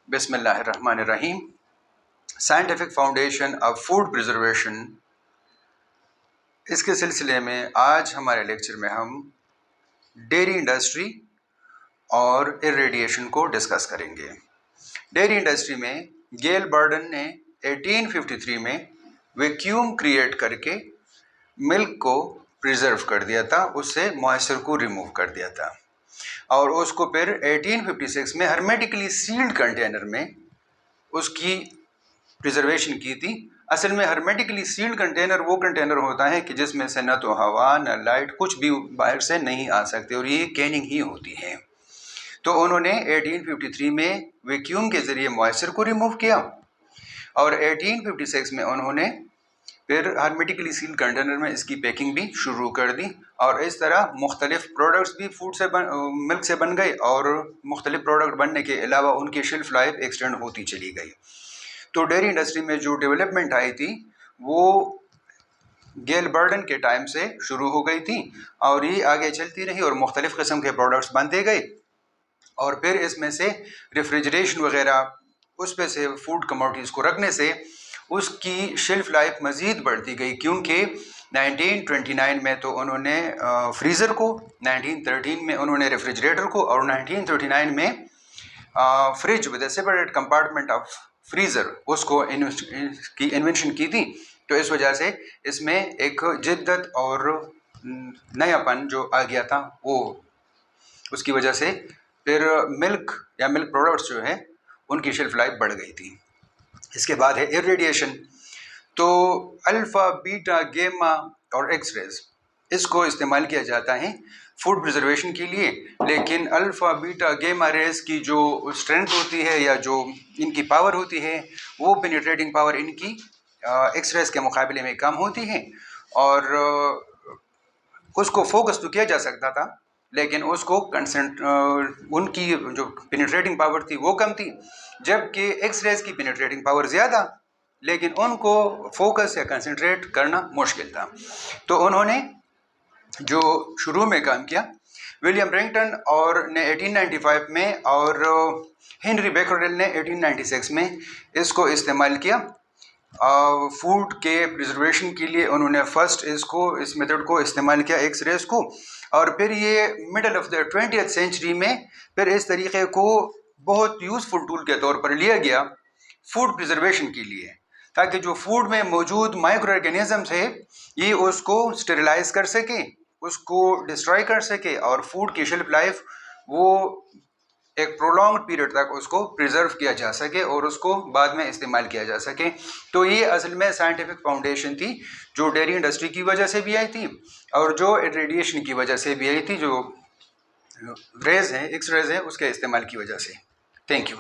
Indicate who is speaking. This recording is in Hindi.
Speaker 1: बिस्मिल्लाहिर्रहमानिर्रहीम। Scientific foundation of food preservation, इसके सिलसिले में आज हमारे लेक्चर में हम डेयरी इंडस्ट्री और इरेडिएशन को डिस्कस करेंगे। डेयरी इंडस्ट्री में गेल बर्डन ने 1853 में वैक्यूम क्रिएट करके मिल्क को प्रिजर्व कर दिया था, उससे मॉइस्चर को रिमूव कर दिया था और उसको फिर 1856 में हर्मेटिकली सील्ड कंटेनर में उसकी प्रिजर्वेशन की थी। असल में हर्मेटिकली सील्ड कंटेनर वो कंटेनर होता है कि जिसमें से न तो हवा न लाइट कुछ भी बाहर से नहीं आ सकते और ये कैनिंग ही होती है। तो उन्होंने 1853 में वैक्यूम के ज़रिए मॉइस्चर को रिमूव किया और 1856 में उन्होंने फिर हर्मेटिकली सील्ड कंटेनर में इसकी पैकिंग भी शुरू कर दी और इस तरह मुख्तलिफ प्रोडक्ट्स भी फूड से मिल्क से बन गए और मुख्तलिफ प्रोडक्ट बनने के अलावा उनकी शेल्फ लाइफ एक्सटेंड होती चली गई। तो डेयरी इंडस्ट्री में जो डेवलपमेंट आई थी वो गेल बर्डन के टाइम से शुरू हो गई थी और ये आगे चलती रही और मुख्तलिफ किस्म के प्रोडक्ट्स बनते गए और फिर इसमें से रेफ्रिजरेशन वगैरह उस पे से फूड कमोडिटीज़ को रखने से उसकी शेल्फ लाइफ मज़ीद बढ़ती गई, क्योंकि 1929 में तो उन्होंने फ्रीज़र को, 1913 में उन्होंने रेफ्रिजरेटर को और 1939 में fridge with separate compartment of freezer उसको की इन्वेंशन की थी। तो इस वजह से इसमें एक जिद्दत और नयापन जो आ गया था वो उसकी वजह से फिर मिल्क या मिल्क प्रोडक्ट्स जो है उनकी शेल्फ लाइफ बढ़ गई थी। इसके बाद है इरेडिएशन। तो अल्फ़ा बीटा गेमा और एक्स रेज इसको इस्तेमाल किया जाता है फूड प्रिजर्वेशन के लिए, लेकिन अल्फ़ा बीटा गेमा रेज की जो स्ट्रेंथ होती है या जो इनकी पावर होती है वो पेनिट्रेटिंग पावर इनकी एक्स रेज के मुकाबले में कम होती है और उसको फोकस तो किया जा सकता था लेकिन उसको उनकी जो पेनिट्रेटिंग पावर थी वो कम थी, जबकि एक्स रेज की पेनिट्रेटिंग पावर ज़्यादा, लेकिन उनको फोकस या कंसंट्रेट करना मुश्किल था। तो उन्होंने जो शुरू में काम किया विलियम ब्रेंटन और ने 1895 में और हेनरी बेकरडेल ने 1896 में इसको इस्तेमाल किया फूड के प्रिजर्वेशन के लिए। उन्होंने फर्स्ट इस मेथड को इस्तेमाल किया एक्स रेज को और फिर ये middle of the 20th century में फिर इस तरीके को बहुत यूज़फुल टूल के तौर पर लिया गया फूड प्रिजर्वेशन के लिए, ताकि जो फूड में मौजूद माइक्रो ऑर्गेनिजम्स है ये उसको स्टेरिलाइज कर सके, उसको डिस्ट्रॉय कर सके और फूड की शेल्फ लाइफ वो एक प्रोलॉन्ग पीरियड तक उसको प्रिजर्व किया जा सके और उसको बाद में इस्तेमाल किया जा सके। तो ये असल में साइंटिफिक फाउंडेशन थी जो डेयरी इंडस्ट्री की वजह से भी आई थी और जो इरेडिएशन की वजह से भी आई थी, जो रेज हैं एक्स रेज हैं उसके इस्तेमाल की वजह से। Thank you.